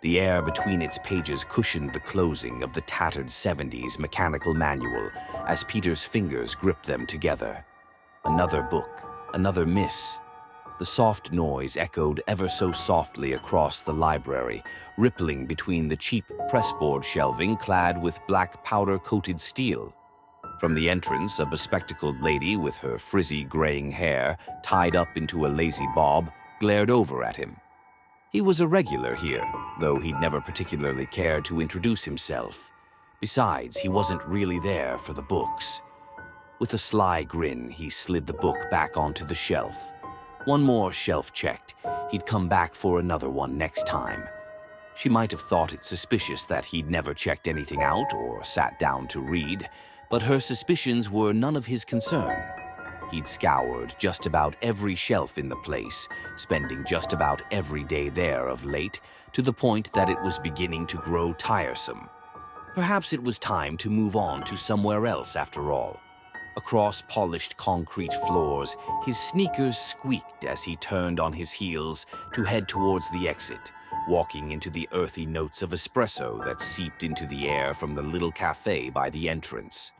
The air between its pages cushioned the closing of the tattered 70s mechanical manual as Peter's fingers gripped them together. Another book, another miss. The soft noise echoed ever so softly across the library, rippling between the cheap pressboard shelving clad with black powder-coated steel. From the entrance, a bespectacled lady with her frizzy graying hair tied up into a lazy bob glared over at him. He was a regular here, though he'd never particularly cared to introduce himself. Besides, he wasn't really there for the books. With a sly grin, he slid the book back onto the shelf. One more shelf checked. He'd come back for another one next time. She might have thought it suspicious that he'd never checked anything out or sat down to read, but her suspicions were none of his concern. He'd scoured just about every shelf in the place, spending just about every day there of late, to the point that it was beginning to grow tiresome. Perhaps it was time to move on to somewhere else after all. Across polished concrete floors, his sneakers squeaked as he turned on his heels to head towards the exit, walking into the earthy notes of espresso that seeped into the air from the little cafe by the entrance.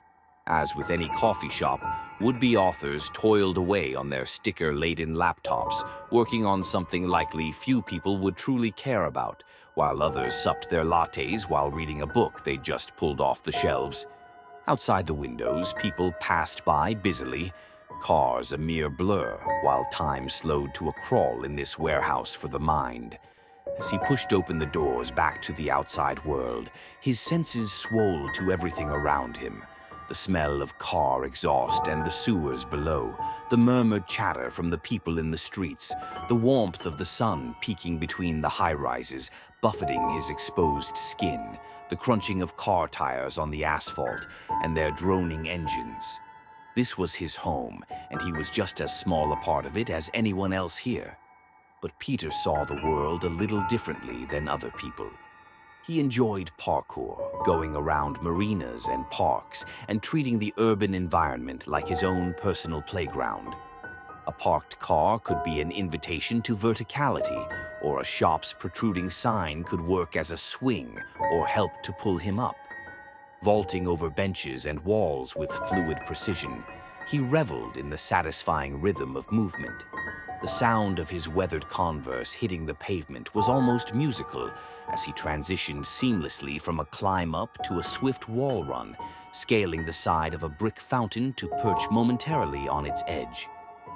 As with any coffee shop, would-be authors toiled away on their sticker-laden laptops, working on something likely few people would truly care about, while others supped their lattes while reading a book they just pulled off the shelves. Outside the windows, people passed by busily, cars a mere blur, while time slowed to a crawl in this warehouse for the mind. As he pushed open the doors back to the outside world, his senses swole to everything around him. The smell of car exhaust and the sewers below, the murmured chatter from the people in the streets, the warmth of the sun peeking between the high-rises, buffeting his exposed skin, the crunching of car tires on the asphalt, and their droning engines. This was his home, and he was just as small a part of it as anyone else here. But Peter saw the world a little differently than other people. He enjoyed parkour, going around marinas and parks, and treating the urban environment like his own personal playground. A parked car could be an invitation to verticality, or a shop's protruding sign could work as a swing or help to pull him up. Vaulting over benches and walls with fluid precision, he reveled in the satisfying rhythm of movement. The sound of his weathered Converse hitting the pavement was almost musical as he transitioned seamlessly from a climb-up to a swift wall run, scaling the side of a brick fountain to perch momentarily on its edge.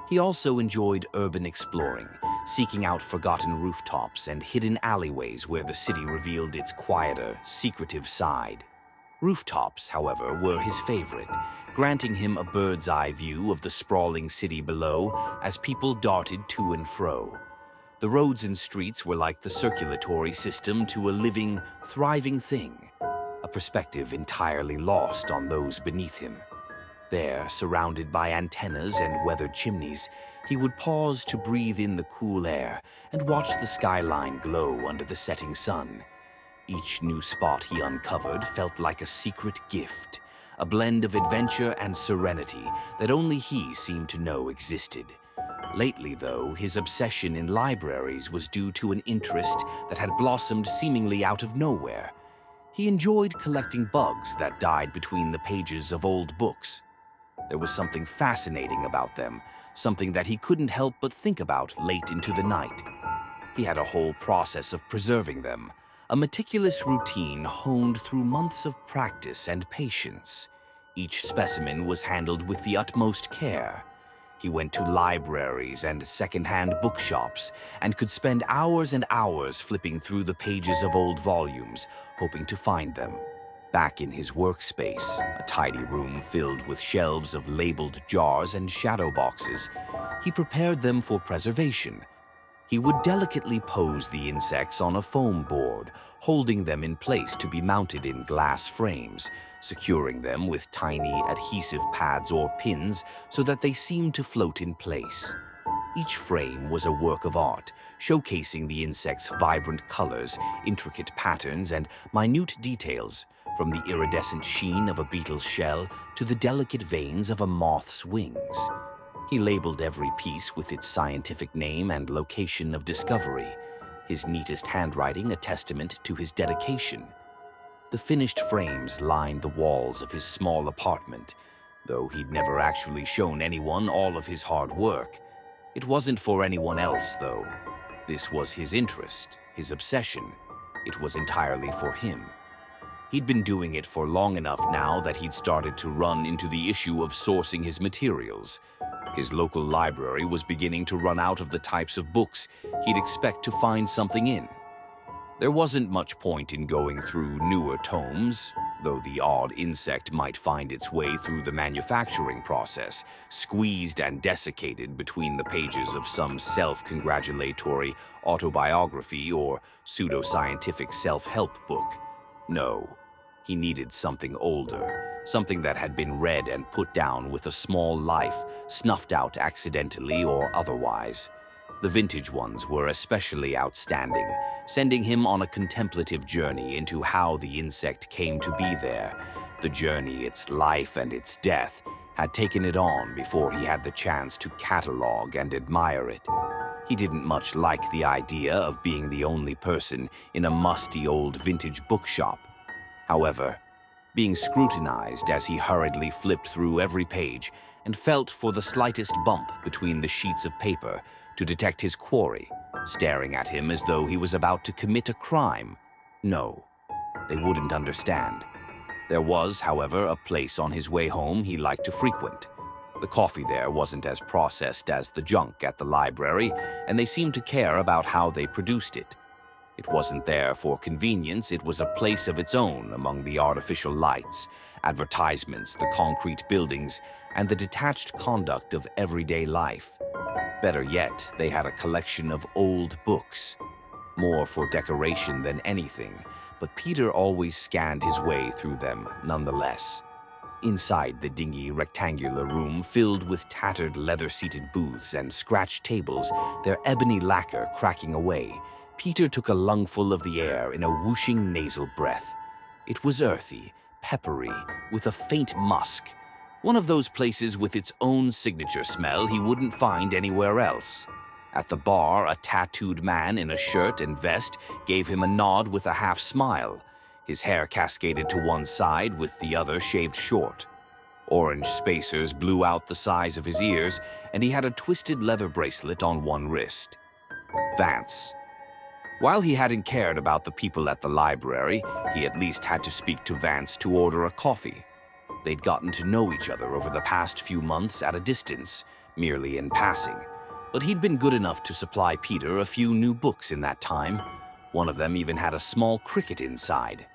He also enjoyed urban exploring, seeking out forgotten rooftops and hidden alleyways where the city revealed its quieter, secretive side. Rooftops, however, were his favorite, granting him a bird's-eye view of the sprawling city below as people darted to and fro. The roads and streets were like the circulatory system to a living, thriving thing, a perspective entirely lost on those beneath him. There, surrounded by antennas and weathered chimneys, he would pause to breathe in the cool air and watch the skyline glow under the setting sun. Each new spot he uncovered felt like a secret gift, a blend of adventure and serenity that only he seemed to know existed. Lately, though, his obsession in libraries was due to an interest that had blossomed seemingly out of nowhere. He enjoyed collecting bugs that died between the pages of old books. There was something fascinating about them, something that he couldn't help but think about late into the night. He had a whole process of preserving them, a meticulous routine honed through months of practice and patience. Each specimen was handled with the utmost care. He went to libraries and second-hand bookshops and could spend hours and hours flipping through the pages of old volumes, hoping to find them. Back in his workspace, a tidy room filled with shelves of labeled jars and shadow boxes, he prepared them for preservation. He would delicately pose the insects on a foam board, holding them in place to be mounted in glass frames, securing them with tiny adhesive pads or pins so that they seemed to float in place. Each frame was a work of art, showcasing the insects' vibrant colors, intricate patterns, and minute details, from the iridescent sheen of a beetle's shell to the delicate veins of a moth's wings. He labeled every piece with its scientific name and location of discovery. his neatest handwriting a testament to his dedication. The finished frames lined the walls of his small apartment, though he'd never actually shown anyone all of his hard work. It wasn't for anyone else, though. This was his interest, his obsession. It was entirely for him. He'd been doing it for long enough now that he'd started to run into the issue of sourcing his materials. His local library was beginning to run out of the types of books he'd expect to find something in. There wasn't much point in going through newer tomes, though the odd insect might find its way through the manufacturing process, squeezed and desiccated between the pages of some self-congratulatory autobiography or pseudoscientific self-help book. No, he needed something older, something that had been read and put down with a small life, snuffed out accidentally or otherwise. The vintage ones were especially outstanding, sending him on a contemplative journey into how the insect came to be there. The journey its life and its death had taken it on before he had the chance to catalog and admire it. He didn't much like the idea of being the only person in a musty old vintage bookshop. However, being scrutinized as he hurriedly flipped through every page and felt for the slightest bump between the sheets of paper to detect his quarry, staring at him as though he was about to commit a crime. No, they wouldn't understand. There was, however, a place on his way home he liked to frequent. The coffee there wasn't as processed as the junk at the library, and they seemed to care about how they produced it. It wasn't there for convenience, it was a place of its own among the artificial lights, advertisements, the concrete buildings, and the detached conduct of everyday life. Better yet, they had a collection of old books. More for decoration than anything, but Peter always scanned his way through them nonetheless. Inside the dingy rectangular room filled with tattered leather-seated booths and scratched tables, their ebony lacquer cracking away, Peter took a lungful of the air in a whooshing nasal breath. It was earthy, peppery, with a faint musk. One of those places with its own signature smell he wouldn't find anywhere else. At the bar, a tattooed man in a shirt and vest gave him a nod with a half-smile. His hair cascaded to one side with the other shaved short. Orange spacers blew out the size of his ears, and he had a twisted leather bracelet on one wrist. Vance. While he hadn't cared about the people at the library, he at least had to speak to Vance to order a coffee. They'd gotten to know each other over the past few months at a distance, merely in passing. But he'd been good enough to supply Peter a few new books in that time. One of them even had a small cricket inside.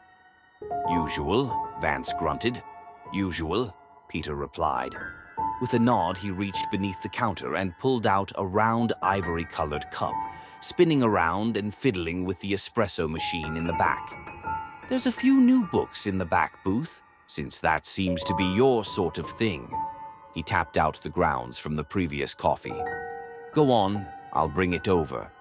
"Usual," Vance grunted. "Usual," Peter replied. With a nod, he reached beneath the counter and pulled out a round ivory-colored cup, spinning around and fiddling with the espresso machine in the back. "There's a few new books in the back booth, since that seems to be your sort of thing." He tapped out the grounds from the previous coffee. "Go on, I'll bring it over."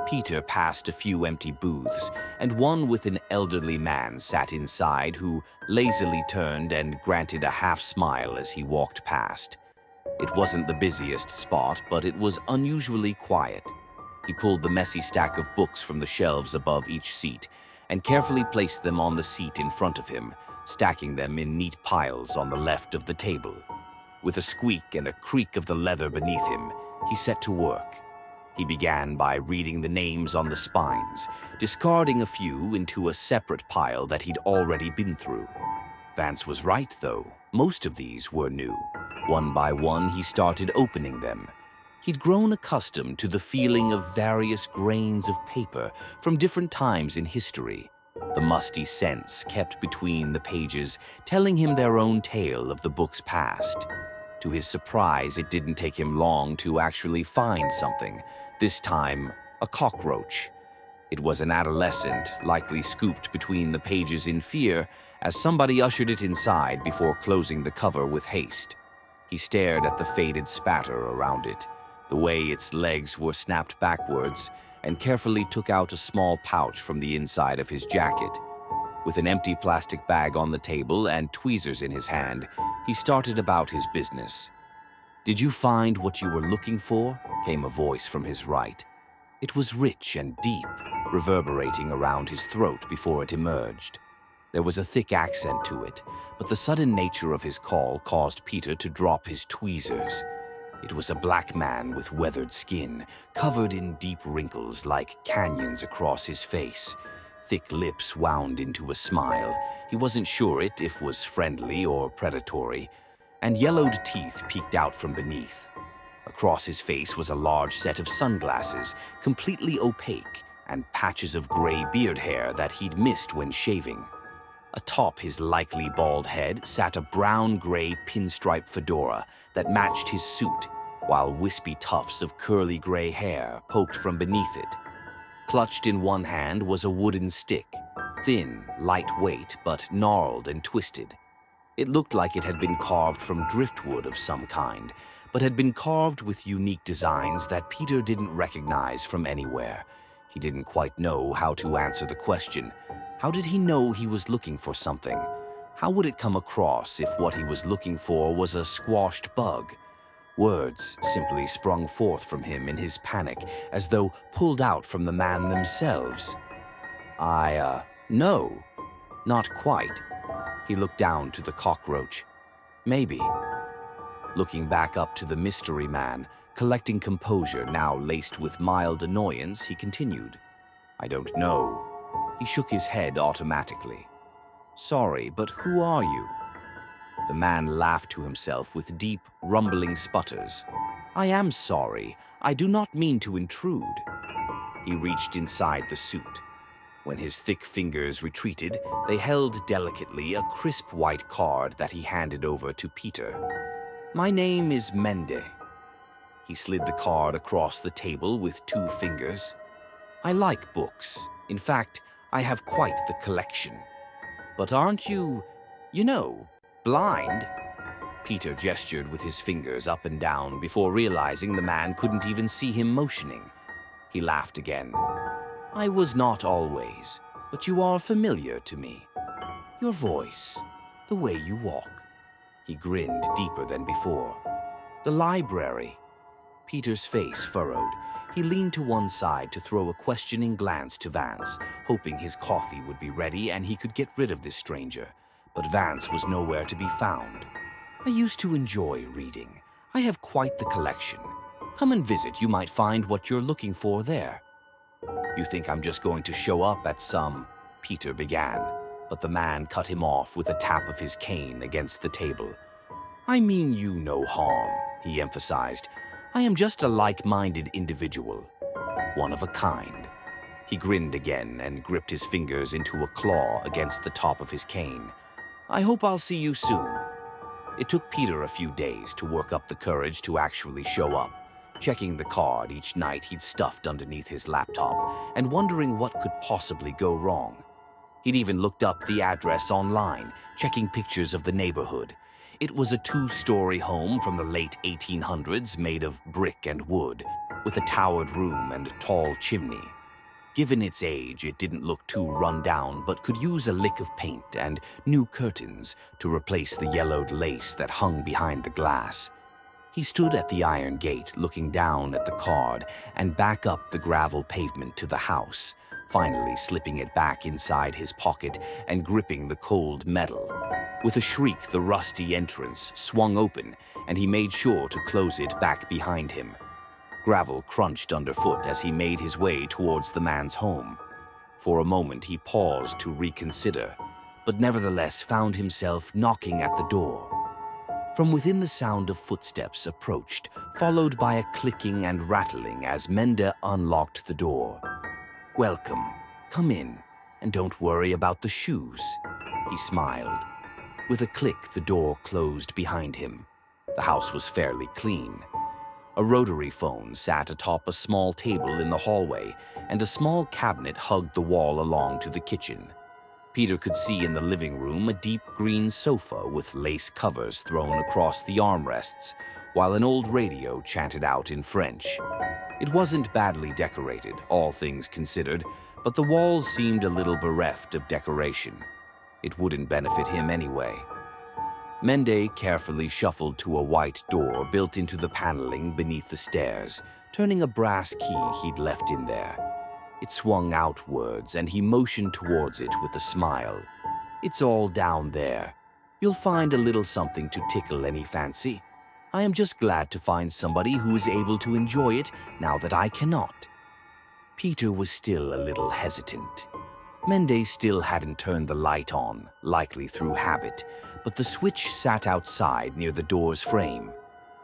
Peter passed a few empty booths, and one with an elderly man sat inside who lazily turned and granted a half-smile as he walked past. It wasn't the busiest spot, but it was unusually quiet. He pulled the messy stack of books from the shelves above each seat and carefully placed them on the seat in front of him, stacking them in neat piles on the left of the table. With a squeak and a creak of the leather beneath him, he set to work. He began by reading the names on the spines, discarding a few into a separate pile that he'd already been through. Vance was right, though. Most of these were new. One by one, he started opening them. He'd grown accustomed to the feeling of various grains of paper from different times in history. The musty scents kept between the pages, telling him their own tale of the book's past. To his surprise, it didn't take him long to actually find something. This time, a cockroach. It was an adolescent, likely scooped between the pages in fear, as somebody ushered it inside before closing the cover with haste. He stared at the faded spatter around it, the way its legs were snapped backwards, and carefully took out a small pouch from the inside of his jacket. With an empty plastic bag on the table and tweezers in his hand, he started about his business. "Did you find what you were looking for?" came a voice from his right. It was rich and deep, reverberating around his throat before it emerged. There was a thick accent to it, but the sudden nature of his call caused Peter to drop his tweezers. It was a black man with weathered skin, covered in deep wrinkles like canyons across his face. Thick lips wound into a smile. He wasn't sure if was friendly or predatory, and yellowed teeth peeked out from beneath. Across his face was a large set of sunglasses, completely opaque, and patches of gray beard hair that he'd missed when shaving. Atop his likely bald head sat a brown-gray pinstripe fedora that matched his suit, while wispy tufts of curly gray hair poked from beneath it. Clutched in one hand was a wooden stick, thin, lightweight, but gnarled and twisted. It looked like it had been carved from driftwood of some kind, but had been carved with unique designs that Peter didn't recognize from anywhere. He didn't quite know how to answer the question. How did he know he was looking for something? How would it come across if what he was looking for was a squashed bug? Words simply sprung forth from him in his panic, as though pulled out from the man themselves. No, not quite. He looked down to the cockroach. Maybe. Looking back up to the mystery man, collecting composure now laced with mild annoyance, he continued. I don't know. He shook his head automatically. Sorry, but who are you? The man laughed to himself with deep, rumbling sputters. I am sorry. I do not mean to intrude. He reached inside the suit. When his thick fingers retreated, they held delicately a crisp white card that he handed over to Peter. My name is Mende. He slid the card across the table with 2 fingers. I like books. In fact, I have quite the collection. But aren't you, blind? Peter gestured with his fingers up and down before realizing the man couldn't even see him motioning. He laughed again. I was not always, but you are familiar to me. Your voice, the way you walk. He grinned deeper than before. The library. Peter's face furrowed. He leaned to one side to throw a questioning glance to Vance, hoping his coffee would be ready and he could get rid of this stranger. But Vance was nowhere to be found. I used to enjoy reading. I have quite the collection. Come and visit, you might find what you're looking for there. You think I'm just going to show up at some... Peter began, but the man cut him off with a tap of his cane against the table. I mean you no harm, he emphasized. I am just a like-minded individual. One of a kind. He grinned again and gripped his fingers into a claw against the top of his cane. I hope I'll see you soon. It took Peter a few days to work up the courage to actually show up, checking the card each night he'd stuffed underneath his laptop and wondering what could possibly go wrong. He'd even looked up the address online, checking pictures of the neighborhood. It was a 2-story home from the late 1800s made of brick and wood, with a towered room and a tall chimney. Given its age, it didn't look too run down, but could use a lick of paint and new curtains to replace the yellowed lace that hung behind the glass. He stood at the iron gate, looking down at the card and back up the gravel pavement to the house, finally slipping it back inside his pocket and gripping the cold metal. With a shriek, the rusty entrance swung open, and he made sure to close it back behind him. Gravel crunched underfoot as he made his way towards the man's home. For a moment, he paused to reconsider, but nevertheless found himself knocking at the door. From within, the sound of footsteps approached, followed by a clicking and rattling as Mende unlocked the door. Welcome. Come in, and don't worry about the shoes. He smiled. With a click, the door closed behind him. The house was fairly clean. A rotary phone sat atop a small table in the hallway, and a small cabinet hugged the wall along to the kitchen. Peter could see in the living room a deep green sofa with lace covers thrown across the armrests, while an old radio chanted out in French. It wasn't badly decorated, all things considered, but the walls seemed a little bereft of decoration. It wouldn't benefit him anyway. Mende carefully shuffled to a white door built into the paneling beneath the stairs, turning a brass key he'd left in there. It swung outwards, and he motioned towards it with a smile. "It's all down there. You'll find a little something to tickle any fancy. I am just glad to find somebody who is able to enjoy it now that I cannot." Peter was still a little hesitant. Mende still hadn't turned the light on, likely through habit, but the switch sat outside near the door's frame.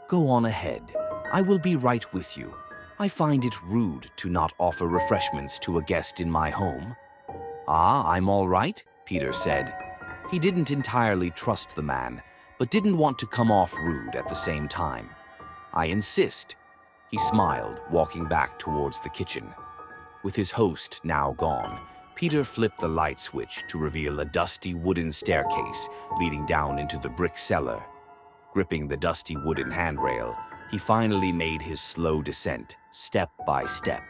"Go on ahead. I will be right with you. I find it rude to not offer refreshments to a guest in my home." "Ah, I'm all right," Peter said. He didn't entirely trust the man, but didn't want to come off rude at the same time. "I insist." He smiled, walking back towards the kitchen. With his host now gone, Peter flipped the light switch to reveal a dusty wooden staircase leading down into the brick cellar. Gripping the dusty wooden handrail, he finally made his slow descent, step by step.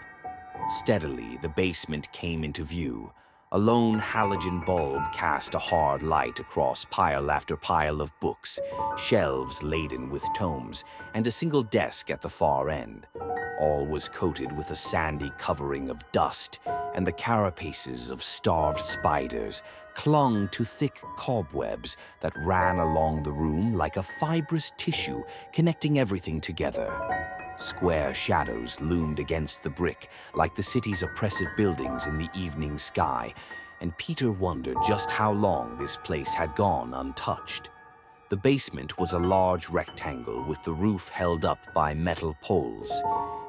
Steadily, the basement came into view. A lone halogen bulb cast a hard light across pile after pile of books, shelves laden with tomes, and a single desk at the far end. All was coated with a sandy covering of dust, and the carapaces of starved spiders clung to thick cobwebs that ran along the room like a fibrous tissue connecting everything together. Square shadows loomed against the brick like the city's oppressive buildings in the evening sky, and Peter wondered just how long this place had gone untouched. The basement was a large rectangle with the roof held up by metal poles.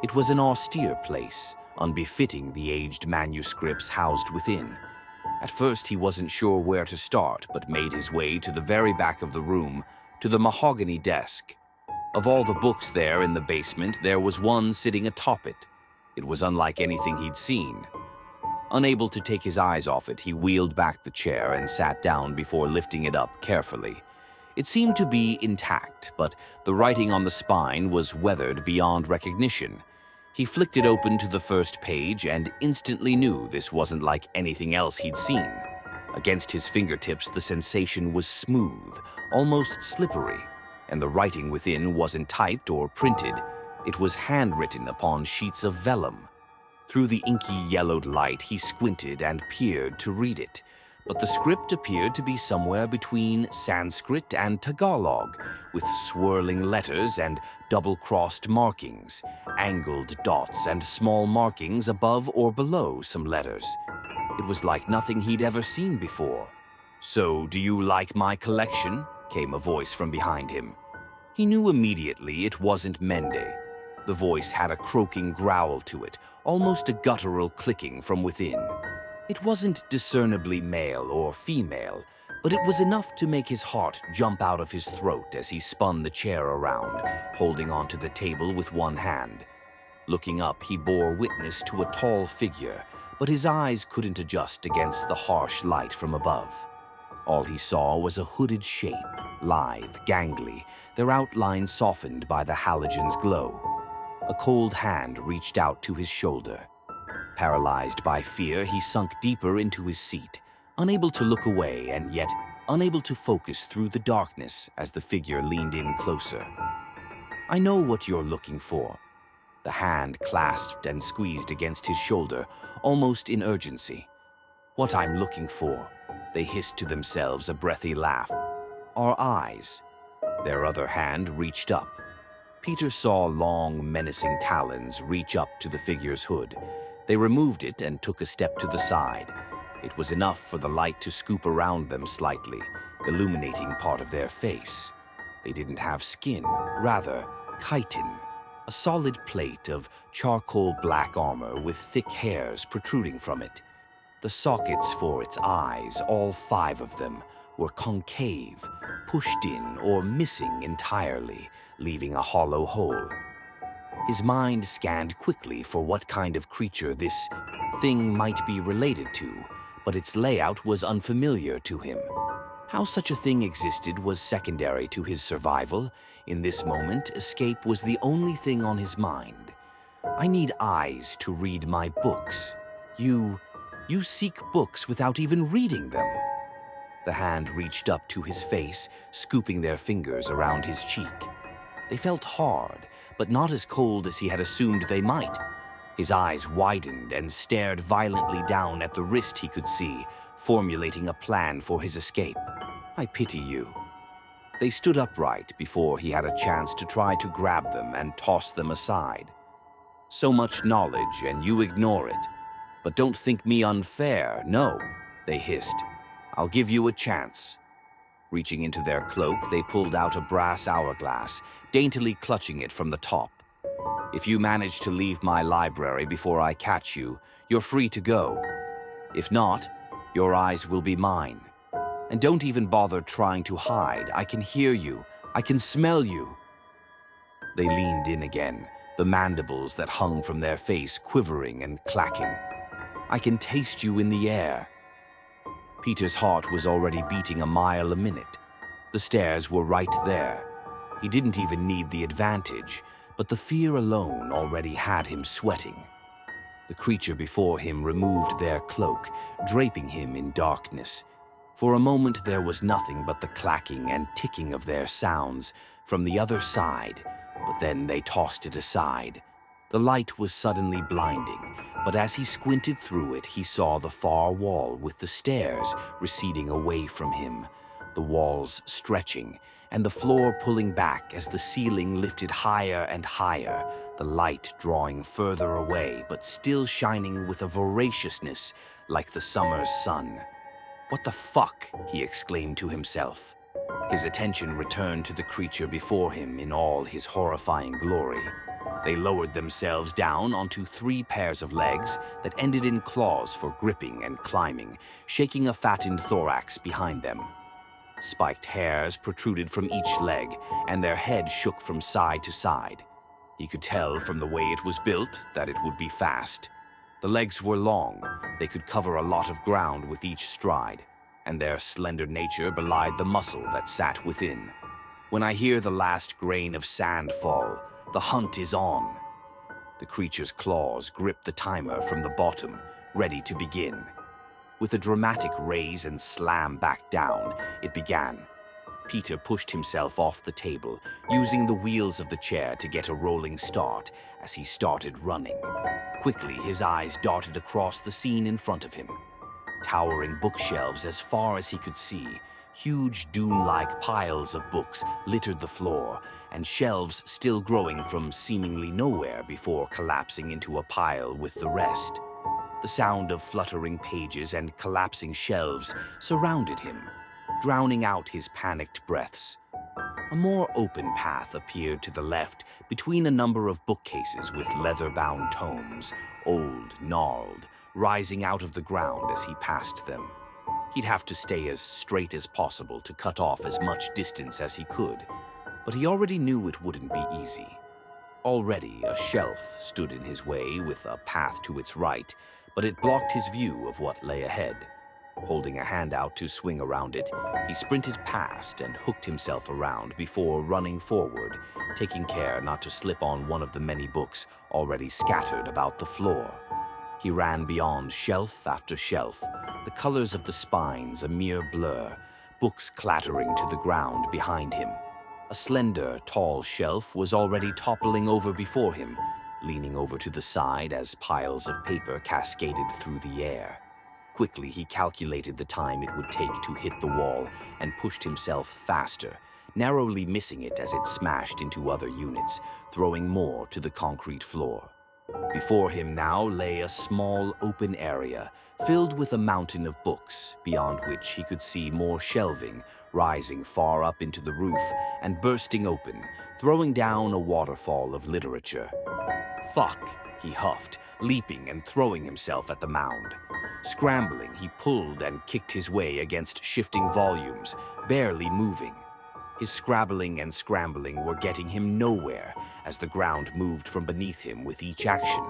It was an austere place, unbefitting the aged manuscripts housed within. At first he wasn't sure where to start, but made his way to the very back of the room, to the mahogany desk. Of all the books there in the basement, there was one sitting atop it. It was unlike anything he'd seen. Unable to take his eyes off it, he wheeled back the chair and sat down before lifting it up carefully. It seemed to be intact, but the writing on the spine was weathered beyond recognition. He flicked it open to the first page and instantly knew this wasn't like anything else he'd seen. Against his fingertips, the sensation was smooth, almost slippery, and the writing within wasn't typed or printed. It was handwritten upon sheets of vellum. Through the inky yellowed light, he squinted and peered to read it, but the script appeared to be somewhere between Sanskrit and Tagalog, with swirling letters and double-crossed markings, angled dots and small markings above or below some letters. It was like nothing he'd ever seen before. "So, do you like my collection?" came a voice from behind him. He knew immediately it wasn't Mende. The voice had a croaking growl to it, almost a guttural clicking from within. It wasn't discernibly male or female, but it was enough to make his heart jump out of his throat as he spun the chair around, holding onto the table with one hand. Looking up, he bore witness to a tall figure, but his eyes couldn't adjust against the harsh light from above. All he saw was a hooded shape, lithe, gangly, their outlines softened by the halogen's glow. A cold hand reached out to his shoulder. Paralyzed by fear, he sunk deeper into his seat, unable to look away and yet unable to focus through the darkness as the figure leaned in closer. "I know what you're looking for." The hand clasped and squeezed against his shoulder, almost in urgency. "What I'm looking for," they hissed to themselves, a breathy laugh, "are eyes." Their other hand reached up. Peter saw long, menacing talons reach up to the figure's hood. They removed it and took a step to the side. It was enough for the light to scoop around them slightly, illuminating part of their face. They didn't have skin, rather, chitin, a solid plate of charcoal black armor with thick hairs protruding from it. The sockets for its eyes, all 5 of them, were concave, pushed in or missing entirely, leaving a hollow hole. His mind scanned quickly for what kind of creature this thing might be related to, but its layout was unfamiliar to him. How such a thing existed was secondary to his survival. In this moment, escape was the only thing on his mind. "I need eyes to read my books. You seek books without even reading them." The hand reached up to his face, scooping their fingers around his cheek. They felt hard, but not as cold as he had assumed they might. His eyes widened and stared violently down at the wrist he could see, formulating a plan for his escape. "I pity you." They stood upright before he had a chance to try to grab them and toss them aside. "So much knowledge, and you ignore it. But don't think me unfair, no," they hissed. "I'll give you a chance." Reaching into their cloak, they pulled out a brass hourglass, daintily clutching it from the top. "If you manage to leave my library before I catch you, you're free to go. If not, your eyes will be mine. And don't even bother trying to hide. I can hear you. I can smell you." They leaned in again, the mandibles that hung from their face quivering and clacking. "I can taste you in the air." Peter's heart was already beating a mile a minute. The stairs were right there. He didn't even need the advantage, but the fear alone already had him sweating. The creature before him removed their cloak, draping him in darkness. For a moment there was nothing but the clacking and ticking of their sounds from the other side, but then they tossed it aside. The light was suddenly blinding, but as he squinted through it, he saw the far wall with the stairs receding away from him, the walls stretching, and the floor pulling back as the ceiling lifted higher and higher, the light drawing further away but still shining with a voraciousness like the summer's sun. "What the fuck?" he exclaimed to himself. His attention returned to the creature before him in all his horrifying glory. They lowered themselves down onto 3 pairs of legs that ended in claws for gripping and climbing, shaking a fattened thorax behind them. Spiked hairs protruded from each leg, and their head shook from side to side. He could tell from the way it was built that it would be fast. The legs were long, they could cover a lot of ground with each stride, and their slender nature belied the muscle that sat within. "When I hear the last grain of sand fall, the hunt is on." The creature's claws gripped the timer from the bottom, ready to begin. With a dramatic raise and slam back down, it began. Peter pushed himself off the table, using the wheels of the chair to get a rolling start as he started running. Quickly, his eyes darted across the scene in front of him. Towering bookshelves as far as he could see, huge dune-like piles of books littered the floor, and shelves still growing from seemingly nowhere before collapsing into a pile with the rest. The sound of fluttering pages and collapsing shelves surrounded him, drowning out his panicked breaths. A more open path appeared to the left between a number of bookcases with leather-bound tomes, old, gnarled, rising out of the ground as he passed them. He'd have to stay as straight as possible to cut off as much distance as he could, but he already knew it wouldn't be easy. Already a shelf stood in his way with a path to its right, but it blocked his view of what lay ahead. Holding a hand out to swing around it, he sprinted past and hooked himself around before running forward, taking care not to slip on one of the many books already scattered about the floor. He ran beyond shelf after shelf, the colors of the spines a mere blur, books clattering to the ground behind him. A slender, tall shelf was already toppling over before him, leaning over to the side as piles of paper cascaded through the air. Quickly, he calculated the time it would take to hit the wall and pushed himself faster, narrowly missing it as it smashed into other units, throwing more to the concrete floor. Before him now lay a small open area filled with a mountain of books, beyond which he could see more shelving rising far up into the roof and bursting open, throwing down a waterfall of literature. "Fuck," he huffed, leaping and throwing himself at the mound. Scrambling, he pulled and kicked his way against shifting volumes, barely moving. His scrabbling and scrambling were getting him nowhere as the ground moved from beneath him with each action.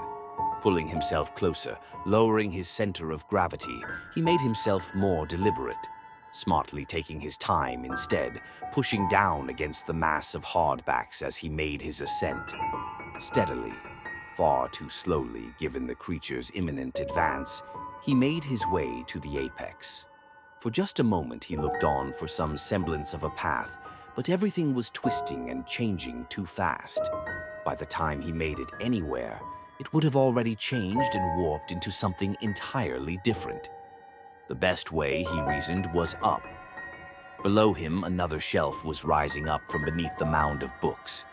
Pulling himself closer, lowering his center of gravity, he made himself more deliberate, smartly taking his time instead, pushing down against the mass of hardbacks as he made his ascent. Steadily, far too slowly given the creature's imminent advance, he made his way to the apex. For just a moment he looked on for some semblance of a path, but everything was twisting and changing too fast. By the time he made it anywhere, it would have already changed and warped into something entirely different. The best way, he reasoned, was up. Below him, another shelf was rising up from beneath the mound of books.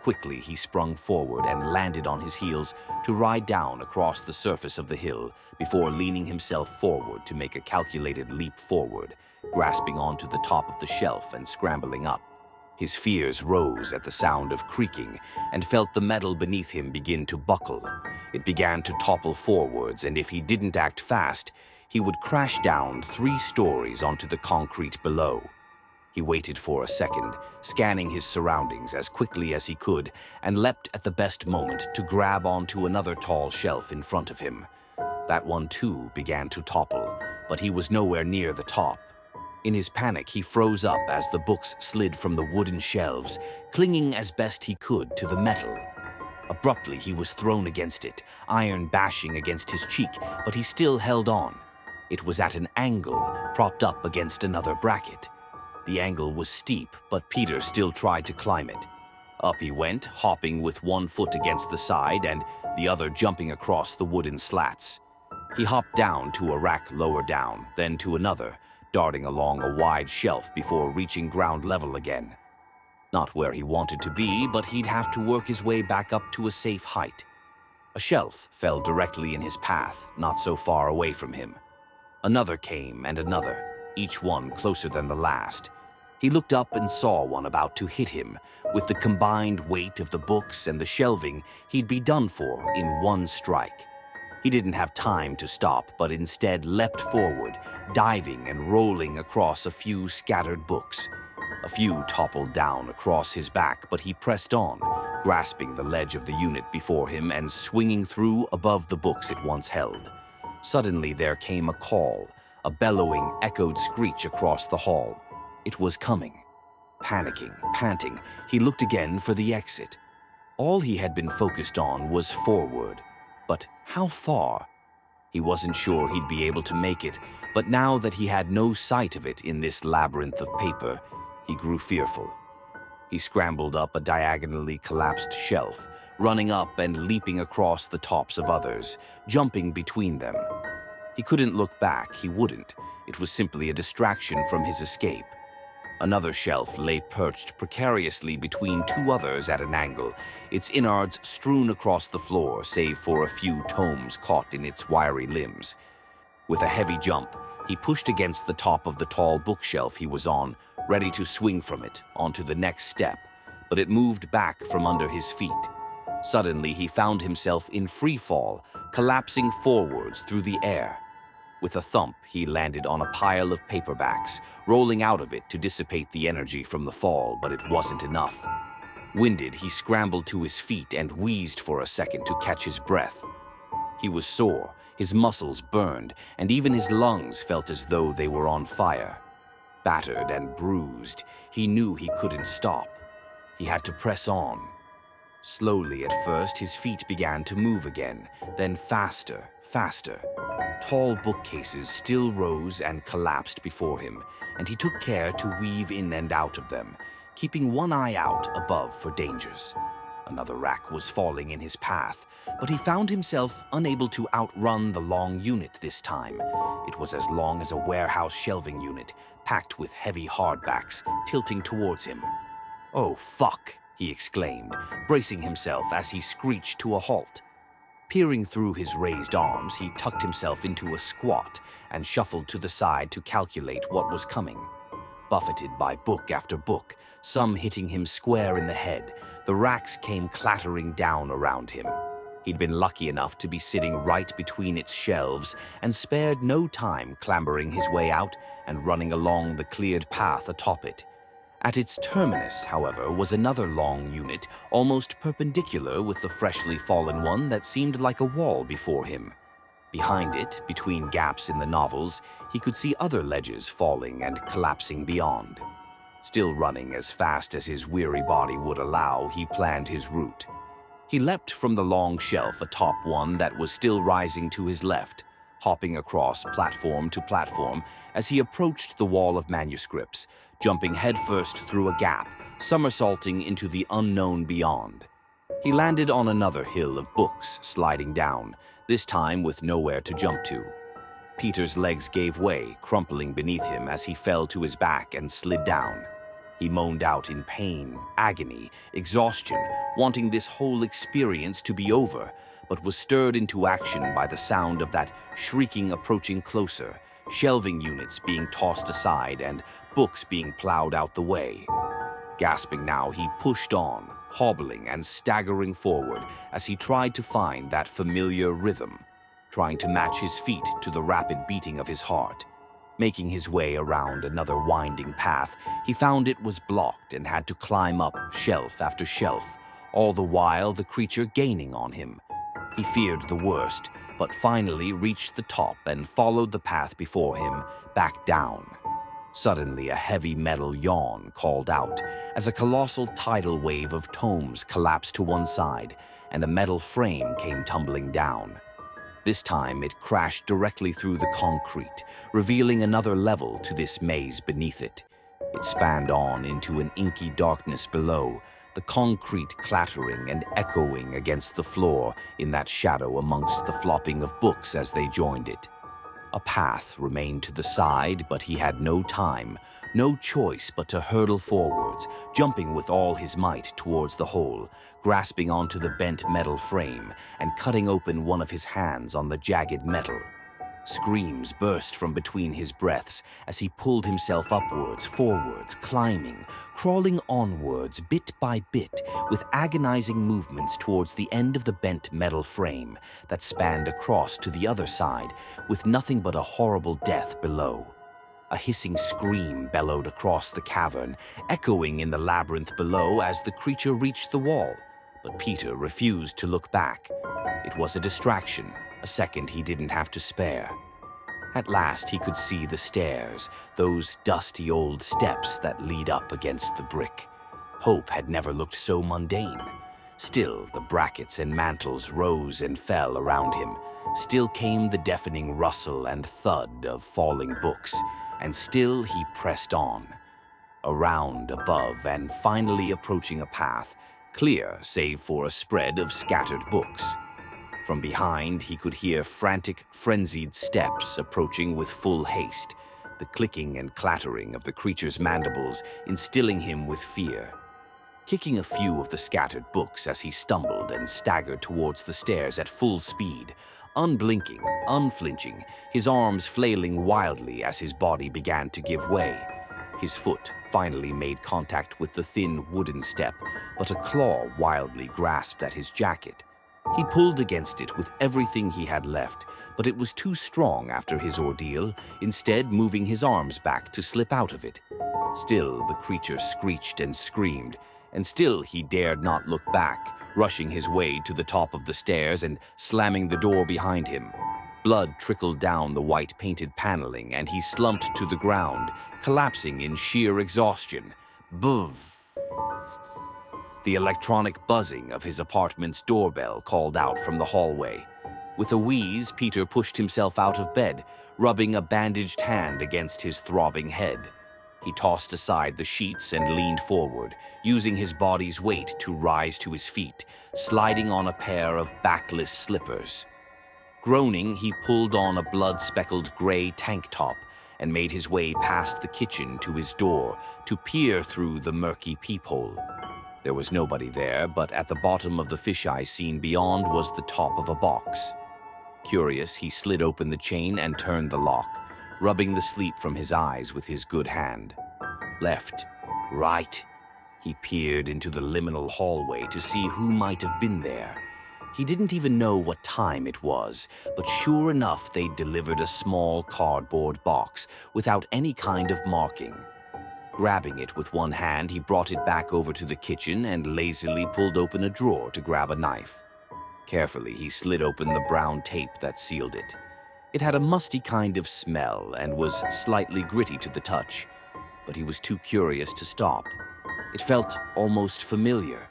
Quickly, he sprung forward and landed on his heels to ride down across the surface of the hill before leaning himself forward to make a calculated leap forward, grasping onto the top of the shelf and scrambling up. His fears rose at the sound of creaking and felt the metal beneath him begin to buckle. It began to topple forwards, and if he didn't act fast, he would crash down 3 stories onto the concrete below. He waited for a second, scanning his surroundings as quickly as he could, and leapt at the best moment to grab onto another tall shelf in front of him. That one, too, began to topple, but he was nowhere near the top. In his panic, he froze up as the books slid from the wooden shelves, clinging as best he could to the metal. Abruptly, he was thrown against it, iron bashing against his cheek, but he still held on. It was at an angle, propped up against another bracket. The angle was steep, but Peter still tried to climb it. Up he went, hopping with one foot against the side and the other jumping across the wooden slats. He hopped down to a rack lower down, then to another, darting along a wide shelf before reaching ground level again. Not where he wanted to be, but he'd have to work his way back up to a safe height. A shelf fell directly in his path, not so far away from him. Another came and another, each one closer than the last. He looked up and saw one about to hit him. With the combined weight of the books and the shelving, he'd be done for in one strike. He didn't have time to stop, but instead leapt forward, diving and rolling across a few scattered books. A few toppled down across his back, but he pressed on, grasping the ledge of the unit before him and swinging through above the books it once held. Suddenly there came a call, a bellowing, echoed screech across the hall. It was coming. Panicking, panting, he looked again for the exit. All he had been focused on was forward. But how far? He wasn't sure he'd be able to make it, but now that he had no sight of it in this labyrinth of paper, he grew fearful. He scrambled up a diagonally collapsed shelf, running up and leaping across the tops of others, jumping between them. He couldn't look back, he wouldn't. It was simply a distraction from his escape. Another shelf lay perched precariously between 2 others at an angle, its innards strewn across the floor save for a few tomes caught in its wiry limbs. With a heavy jump, he pushed against the top of the tall bookshelf he was on, ready to swing from it onto the next step, but it moved back from under his feet. Suddenly, he found himself in free fall, collapsing forwards through the air. With a thump, he landed on a pile of paperbacks, rolling out of it to dissipate the energy from the fall, but it wasn't enough. Winded, he scrambled to his feet and wheezed for a second to catch his breath. He was sore, his muscles burned, and even his lungs felt as though they were on fire. Battered and bruised, he knew he couldn't stop. He had to press on. Slowly at first, his feet began to move again, then faster, faster. Tall bookcases still rose and collapsed before him, and he took care to weave in and out of them, keeping one eye out above for dangers. Another rack was falling in his path, but he found himself unable to outrun the long unit this time. It was as long as a warehouse shelving unit, packed with heavy hardbacks, tilting towards him. "Oh, fuck!" he exclaimed, bracing himself as he screeched to a halt. Peering through his raised arms, he tucked himself into a squat and shuffled to the side to calculate what was coming. Buffeted by book after book, some hitting him square in the head, the racks came clattering down around him. He'd been lucky enough to be sitting right between its shelves and spared no time clambering his way out and running along the cleared path atop it. At its terminus, however, was another long unit, almost perpendicular with the freshly fallen one that seemed like a wall before him. Behind it, between gaps in the novels, he could see other ledges falling and collapsing beyond. Still running as fast as his weary body would allow, he planned his route. He leapt from the long shelf atop one that was still rising to his left, hopping across platform to platform as he approached the wall of manuscripts, jumping headfirst through a gap, somersaulting into the unknown beyond. He landed on another hill of books, sliding down, this time with nowhere to jump to. Peter's legs gave way, crumpling beneath him as he fell to his back and slid down. He moaned out in pain, agony, exhaustion, wanting this whole experience to be over, but was stirred into action by the sound of that shrieking approaching closer, shelving units being tossed aside and books being plowed out the way. Gasping now, he pushed on, hobbling and staggering forward as he tried to find that familiar rhythm, trying to match his feet to the rapid beating of his heart. Making his way around another winding path, he found it was blocked and had to climb up shelf after shelf, all the while the creature gaining on him. He feared the worst, but finally reached the top and followed the path before him, back down. Suddenly, a heavy metal yawn called out as a colossal tidal wave of tomes collapsed to one side and a metal frame came tumbling down. This time, it crashed directly through the concrete, revealing another level to this maze beneath it. It spanned on into an inky darkness below, the concrete clattering and echoing against the floor in that shadow amongst the flopping of books as they joined it. A path remained to the side, but he had no time, no choice but to hurtle forwards, jumping with all his might towards the hole, grasping onto the bent metal frame and cutting open one of his hands on the jagged metal. Screams burst from between his breaths as he pulled himself upwards, forwards, climbing, crawling onwards bit by bit with agonizing movements towards the end of the bent metal frame that spanned across to the other side with nothing but a horrible death below. A hissing scream bellowed across the cavern, echoing in the labyrinth below as the creature reached the wall, but Peter refused to look back. It was a distraction, a second he didn't have to spare. At last he could see the stairs, those dusty old steps that lead up against the brick. Hope had never looked so mundane. Still, the brackets and mantles rose and fell around him. Still came the deafening rustle and thud of falling books, and still he pressed on. Around, above, and finally approaching a path, clear save for a spread of scattered books. From behind, he could hear frantic, frenzied steps approaching with full haste, the clicking and clattering of the creature's mandibles instilling him with fear. Kicking a few of the scattered books as he stumbled and staggered towards the stairs at full speed, unblinking, unflinching, his arms flailing wildly as his body began to give way. His foot finally made contact with the thin wooden step, but a claw wildly grasped at his jacket. He pulled against it with everything he had left, but it was too strong after his ordeal, instead moving his arms back to slip out of it. Still, the creature screeched and screamed, and still he dared not look back, rushing his way to the top of the stairs and slamming the door behind him. Blood trickled down the white-painted paneling, and he slumped to the ground, collapsing in sheer exhaustion. Buzz! The electronic buzzing of his apartment's doorbell called out from the hallway. With a wheeze, Peter pushed himself out of bed, rubbing a bandaged hand against his throbbing head. He tossed aside the sheets and leaned forward, using his body's weight to rise to his feet, sliding on a pair of backless slippers. Groaning, he pulled on a blood-speckled gray tank top and made his way past the kitchen to his door to peer through the murky peephole. There was nobody there, but at the bottom of the fisheye scene beyond was the top of a box. Curious, he slid open the chain and turned the lock, rubbing the sleep from his eyes with his good hand. Left, right. He peered into the liminal hallway to see who might have been there. He didn't even know what time it was, but sure enough they'd delivered a small cardboard box without any kind of marking. Grabbing it with one hand, he brought it back over to the kitchen and lazily pulled open a drawer to grab a knife. Carefully, he slid open the brown tape that sealed it. It had a musty kind of smell and was slightly gritty to the touch, but he was too curious to stop. It felt almost familiar.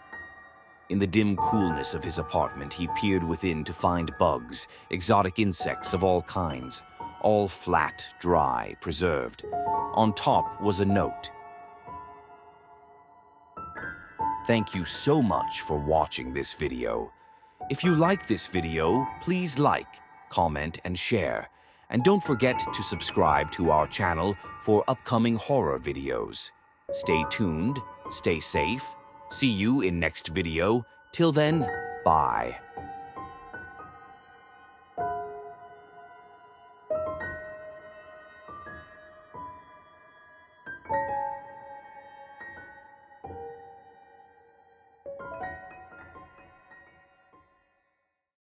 In the dim coolness of his apartment, he peered within to find bugs, exotic insects of all kinds, all flat, dry, preserved. On top was a note. Thank you so much for watching this video. If you like this video, please like, comment, and share. And don't forget to subscribe to our channel for upcoming horror videos. Stay tuned, stay safe. See you in next video. Till then, bye.